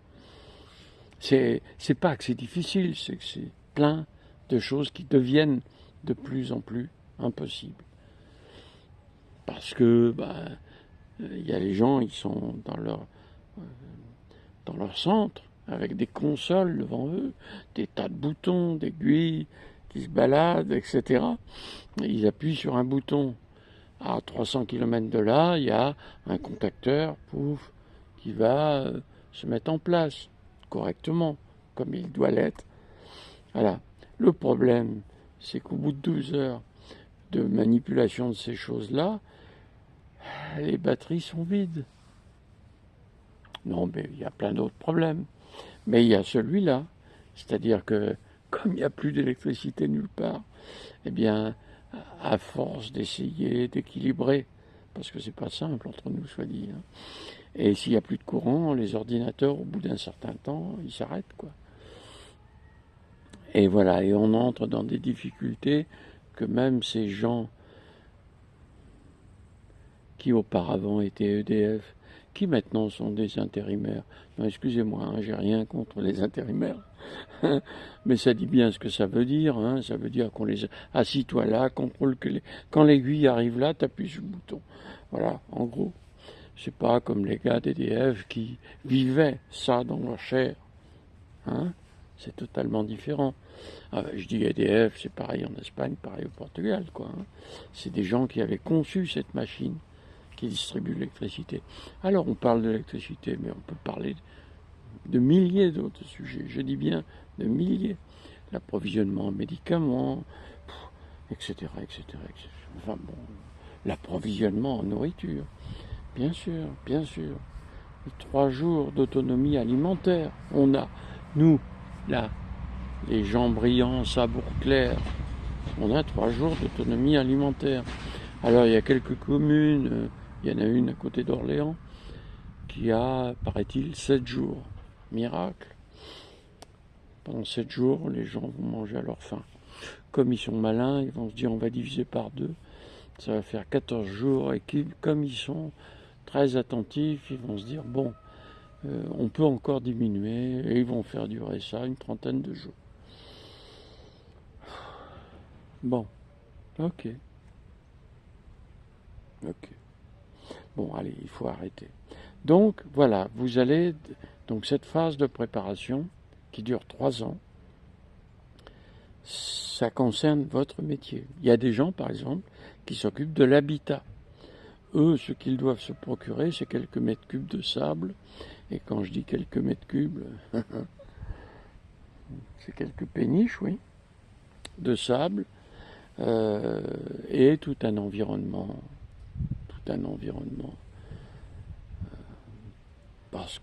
C'est pas que c'est difficile, c'est que c'est plein de choses qui deviennent de plus en plus impossibles. Parce que il y a les gens, ils sont dans leur centre, avec des consoles devant eux, des tas de boutons, d'aiguilles qui se baladent, etc. Et ils appuient sur un bouton. À 300 km de là, il y a un contacteur, pouf, qui va se mettre en place correctement, comme il doit l'être. Voilà. Le problème, c'est qu'au bout de 12 heures de manipulation de ces choses-là, les batteries sont vides. Non, mais il y a plein d'autres problèmes. Mais il y a celui-là. C'est-à-dire que, comme il n'y a plus d'électricité nulle part, eh bien, à force d'essayer d'équilibrer, parce que c'est pas simple entre nous, soit dit. Hein. Et s'il n'y a plus de courant, les ordinateurs, au bout d'un certain temps, ils s'arrêtent, quoi. Et voilà, et on entre dans des difficultés que même ces gens qui auparavant étaient EDF, qui maintenant sont des intérimaires. Non, excusez-moi, hein, j'ai rien contre les intérimaires, mais ça dit bien ce que ça veut dire. Hein, ça veut dire qu'on les assis-toi là, contrôle que quand l'aiguille arrive là, t'appuies sur le bouton. Voilà, en gros, c'est pas comme les gars d'EDF qui vivaient ça dans leur chair. Hein, c'est totalement différent. Je dis EDF, c'est pareil en Espagne, pareil au Portugal, quoi. Hein. C'est des gens qui avaient conçu cette machine qui distribue l'électricité. Alors on parle de l'électricité, mais on peut parler de milliers d'autres sujets. Je dis bien de milliers. L'approvisionnement en médicaments, etc., etc., etc. Enfin bon, l'approvisionnement en nourriture. Bien sûr, bien sûr. 3 jours d'autonomie alimentaire. On a, nous, là, les gens brillants, sabours clairs, on a 3 jours d'autonomie alimentaire. Alors il y a quelques communes, il y en a une à côté d'Orléans, qui a, paraît-il, 7 jours. Miracle. Pendant 7 jours, les gens vont manger à leur faim. Comme ils sont malins, ils vont se dire on va diviser par 2. Ça va faire 14 jours. Et comme ils sont très attentifs, ils vont se dire bon, on peut encore diminuer. Et ils vont faire durer ça une trentaine de jours. Bon, ok. Bon, allez, il faut arrêter. Donc, voilà, vous allez... Donc, cette phase de préparation, qui dure 3 ans, ça concerne votre métier. Il y a des gens, par exemple, qui s'occupent de l'habitat. Eux, ce qu'ils doivent se procurer, c'est quelques mètres cubes de sable. Et quand je dis quelques mètres cubes, c'est quelques péniches, oui, de sable, et tout un environnement. Parce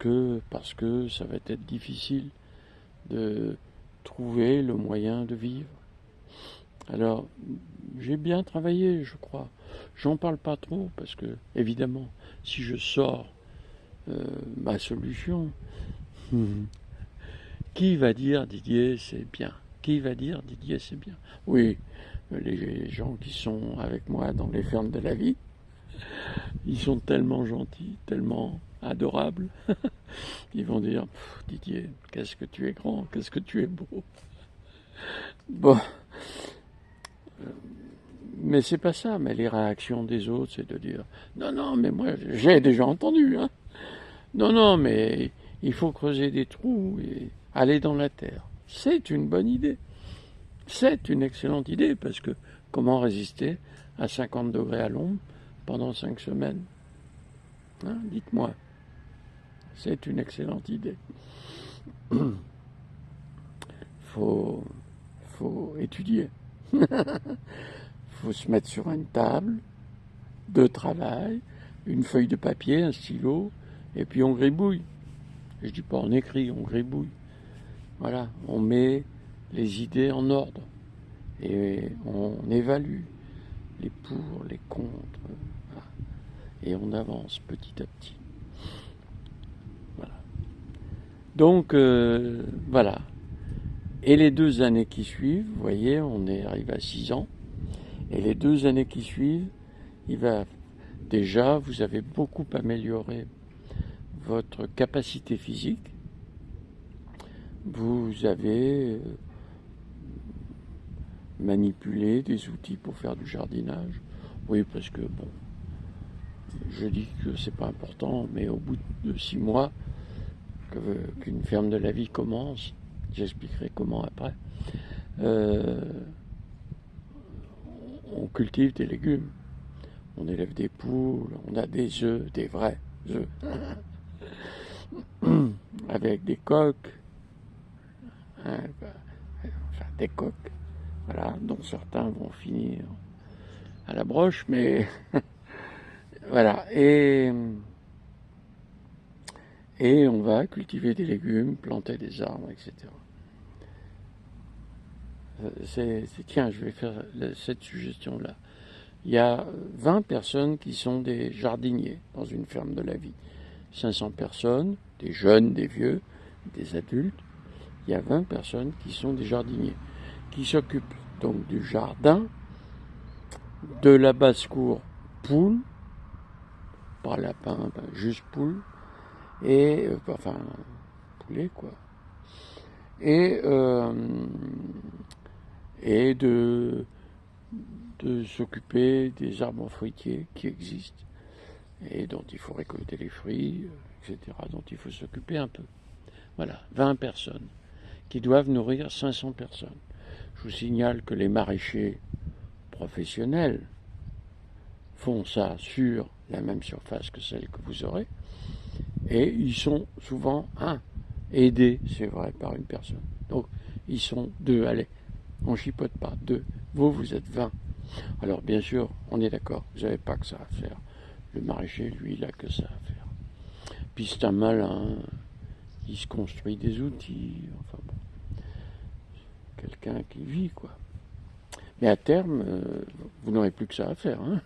que ça va être difficile de trouver le moyen de vivre. Alors, j'ai bien travaillé, je crois. J'en parle pas trop parce que, évidemment, si je sors ma solution, qui va dire Didier c'est bien? Qui va dire Didier c'est bien? Oui, les gens qui sont avec moi dans les fermes de la vie, ils sont tellement gentils, tellement adorables. Ils vont dire Didier, qu'est-ce que tu es grand, qu'est-ce que tu es beau. Bon, mais c'est pas ça. Mais les réactions des autres, c'est de dire non, mais moi j'ai déjà entendu. Hein. Non, mais il faut creuser des trous et aller dans la terre. C'est une bonne idée. C'est une excellente idée parce que comment résister à 50 degrés à l'ombre pendant 5 semaines? Hein, dites-moi. C'est une excellente idée. Faut étudier. Faut se mettre sur une table de travail, une feuille de papier, un stylo, et puis on gribouille. Je dis pas on écrit, on gribouille. Voilà, on met les idées en ordre et on évalue les pour, les contre, et on avance petit à petit. Voilà. Donc voilà. Et les 2 années qui suivent, vous voyez, on est arrivé à 6 ans. Et les 2 années qui suivent, déjà, vous avez beaucoup amélioré votre capacité physique. Vous avez manipulé des outils pour faire du jardinage. Oui, parce que bon, je dis que c'est pas important, mais au bout de 6 mois, qu'une ferme de la vie commence, j'expliquerai comment après, on cultive des légumes, on élève des poules, on a des œufs, des vrais œufs, avec des coques, hein, enfin des coques, voilà, dont certains vont finir à la broche, mais voilà, et on va cultiver des légumes, planter des arbres, etc. Tiens, je vais faire cette suggestion-là. Il y a 20 personnes qui sont des jardiniers dans une ferme de la vie. 500 personnes, des jeunes, des vieux, des adultes. Il y a 20 personnes qui sont des jardiniers, qui s'occupent donc du jardin, de la basse-cour poule, pas lapin, juste poule, et enfin poulet quoi, et de s'occuper des arbres fruitiers qui existent et dont il faut récolter les fruits, etc., dont il faut s'occuper un peu. Voilà, 20 personnes qui doivent nourrir 500 personnes. Je vous signale que les maraîchers professionnels font ça sur la même surface que celle que vous aurez, et ils sont souvent aidés, c'est vrai, par une personne. Donc, ils sont 2, allez, on chipote pas, 2. Vous êtes 20. Alors bien sûr, on est d'accord, vous n'avez pas que ça à faire. Le maraîcher, lui, il a que ça à faire. Puis c'est un malin, il se construit des outils, enfin bon, quelqu'un qui vit, quoi. Mais à terme, vous n'aurez plus que ça à faire. Hein.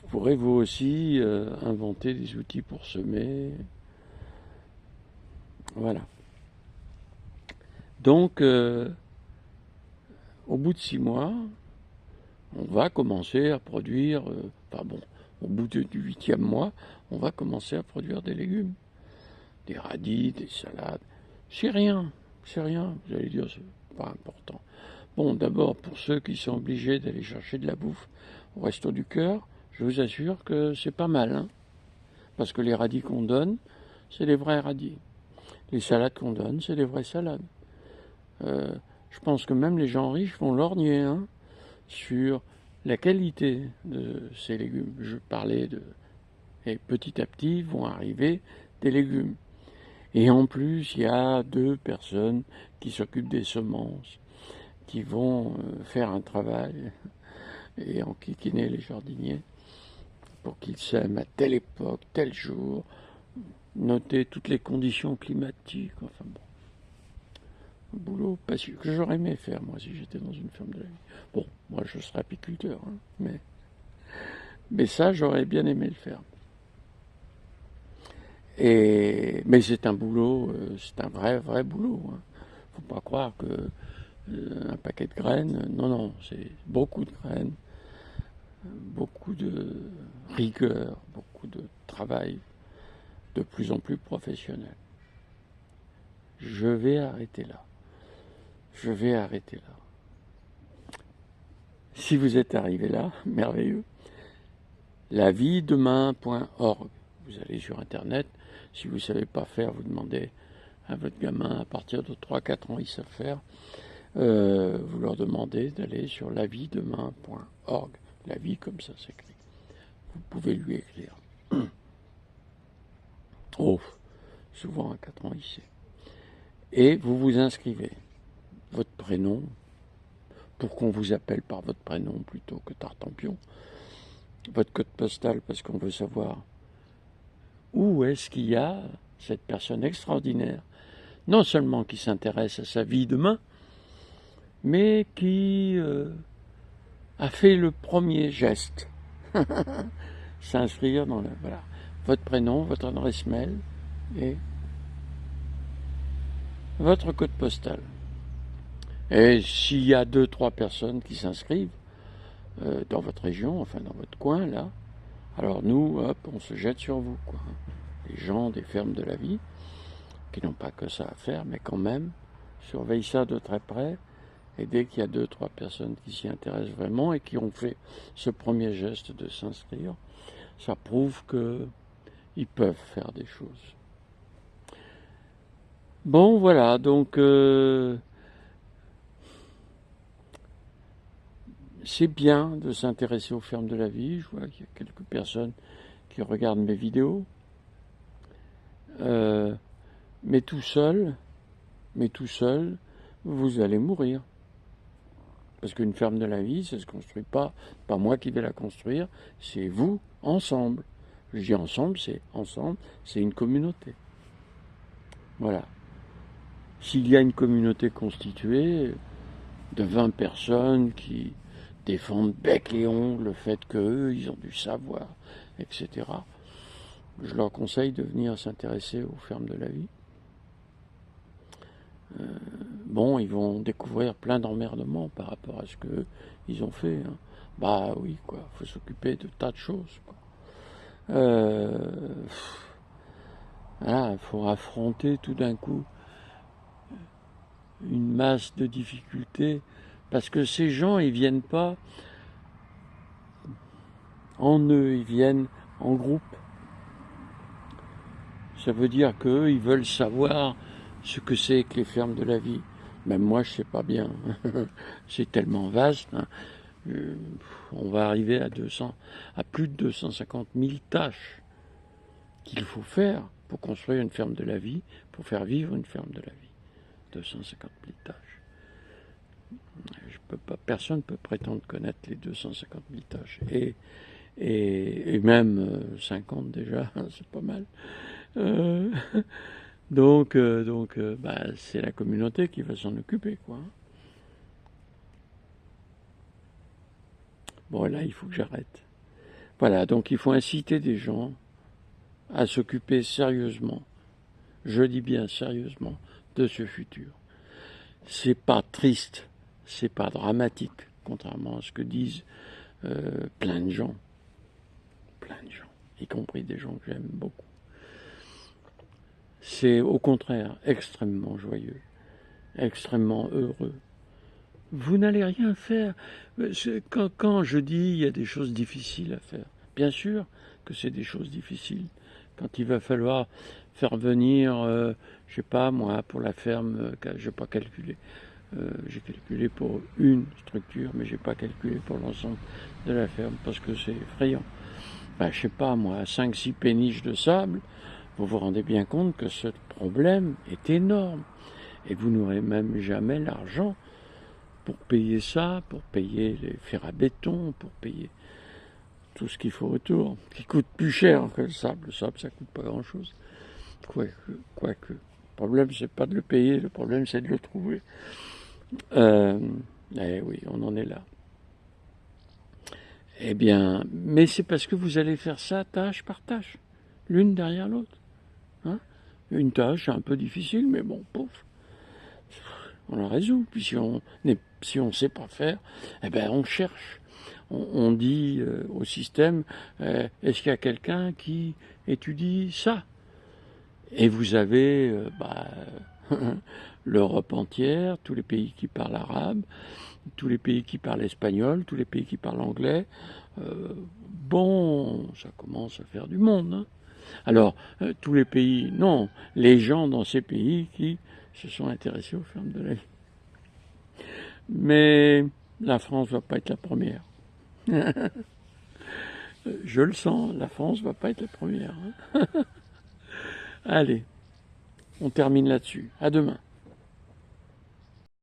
Vous pourrez vous aussi inventer des outils pour semer. Voilà. Donc, au bout de 6 mois, on va commencer à produire, enfin bon, au bout du 8e mois, on va commencer à produire des légumes. Des radis, des salades. C'est rien, vous allez dire, c'est pas important. Bon, d'abord, pour ceux qui sont obligés d'aller chercher de la bouffe au Resto du Cœur, je vous assure que c'est pas mal, hein, parce que les radis qu'on donne, c'est des vrais radis. Les salades qu'on donne, c'est des vraies salades. Je pense que même les gens riches vont lorgner hein, sur la qualité de ces légumes. Je parlais de... Et petit à petit vont arriver des légumes. Et en plus, il y a 2 personnes qui s'occupent des semences, qui vont faire un travail et enquiquiner les jardiniers pour qu'ils sèment à telle époque, tel jour, noter toutes les conditions climatiques, enfin bon. Un boulot passionnant que j'aurais aimé faire, moi, si j'étais dans une ferme de la vie. Bon, moi, je serais apiculteur, hein, mais ça, j'aurais bien aimé le faire. Mais c'est un boulot, c'est un vrai boulot. Hein. Faut pas croire que un paquet de graines, non, c'est beaucoup de graines, beaucoup de rigueur, beaucoup de travail, de plus en plus professionnel. Je vais arrêter là. Je vais arrêter là. Si vous êtes arrivé là, merveilleux. Laviedemain.org. Vous allez sur Internet. Si vous ne savez pas faire, vous demandez à votre gamin, à partir de 3-4 ans, ils savent faire. Vous leur demandez d'aller sur laviedemain.org. La vie comme ça s'écrit. Vous pouvez lui écrire. Oh, souvent à 4 ans, il sait. Et vous vous inscrivez. Votre prénom, pour qu'on vous appelle par votre prénom plutôt que Tartampion. Votre code postal, parce qu'on veut savoir où est-ce qu'il y a cette personne extraordinaire, non seulement qui s'intéresse à sa vie demain, mais qui a fait le premier geste. S'inscrire dans le... Voilà. Votre prénom, votre adresse mail et votre code postal. Et s'il y a 2-3 personnes qui s'inscrivent dans votre région, enfin dans votre coin, là, alors nous, hop, on se jette sur vous, quoi. Les gens des fermes de la vie, qui n'ont pas que ça à faire, mais quand même, surveillent ça de très près, et dès qu'il y a 2-3 personnes qui s'y intéressent vraiment et qui ont fait ce premier geste de s'inscrire, ça prouve qu'ils peuvent faire des choses. Bon, voilà, donc c'est bien de s'intéresser aux fermes de la vie. Je vois qu'il y a quelques personnes qui regardent mes vidéos. Mais tout seul, vous allez mourir. Parce qu'une ferme de la vie, ça ne se construit pas moi qui vais la construire, c'est vous, ensemble. Je dis ensemble, c'est une communauté. Voilà. S'il y a une communauté constituée de 20 personnes qui défendent bec et ongles le fait qu'eux, ils ont du savoir, etc., je leur conseille de venir s'intéresser aux fermes de la vie. Bon, ils vont découvrir plein d'emmerdements par rapport à ce qu'ils ont fait. Hein. Bah oui, quoi, faut s'occuper de tas de choses. Quoi. Voilà, il faut affronter tout d'un coup une masse de difficultés parce que ces gens, ils viennent pas en eux, ils viennent en groupe. Ça veut dire qu'eux, ils veulent savoir ce que c'est que les fermes de la vie. Même moi, je sais pas bien. C'est tellement vaste. Hein. On va arriver à plus de 250 000 tâches qu'il faut faire pour construire une ferme de la vie, pour faire vivre une ferme de la vie. 250 000 tâches. personne ne peut prétendre connaître les 250 000 tâches. Et même 50 déjà, c'est pas mal. Euh, donc, c'est la communauté qui va s'en occuper, quoi. Bon, là, il faut que j'arrête. Voilà, donc il faut inciter des gens à s'occuper sérieusement, je dis bien sérieusement, de ce futur. C'est pas triste, c'est pas dramatique, contrairement à ce que disent plein de gens, y compris des gens que j'aime beaucoup. C'est au contraire extrêmement joyeux, extrêmement heureux. Vous n'allez rien faire. Quand je dis il y a des choses difficiles à faire, bien sûr que c'est des choses difficiles. Quand il va falloir faire venir, je sais pas moi, pour la ferme, je n'ai pas calculé. J'ai calculé pour une structure, mais j'ai pas calculé pour l'ensemble de la ferme parce que c'est effrayant. Je sais pas moi, 5-6 péniches de sable, vous vous rendez bien compte que ce problème est énorme. Et vous n'aurez même jamais l'argent pour payer ça, pour payer les fers à béton, pour payer tout ce qu'il faut autour, qui coûte plus cher que le sable. Le sable, ça coûte pas grand-chose. Quoique. Le problème, c'est pas de le payer, le problème, c'est de le trouver. Eh oui, on en est là. Eh bien, mais c'est parce que vous allez faire ça tâche par tâche, l'une derrière l'autre. Hein, une tâche un peu difficile, mais bon, pouf, on la résout. Puis si on sait pas faire, eh ben on cherche. On dit au système, est-ce qu'il y a quelqu'un qui étudie ça? Et vous avez l'Europe entière, tous les pays qui parlent arabe, tous les pays qui parlent espagnol, tous les pays qui parlent anglais. Ça commence à faire du monde. Hein. Alors, tous les pays, non, les gens dans ces pays qui se sont intéressés aux fermes de la vie. Mais la France va pas être la première. Je le sens, la France va pas être la première. Hein. Allez, on termine là-dessus. À demain.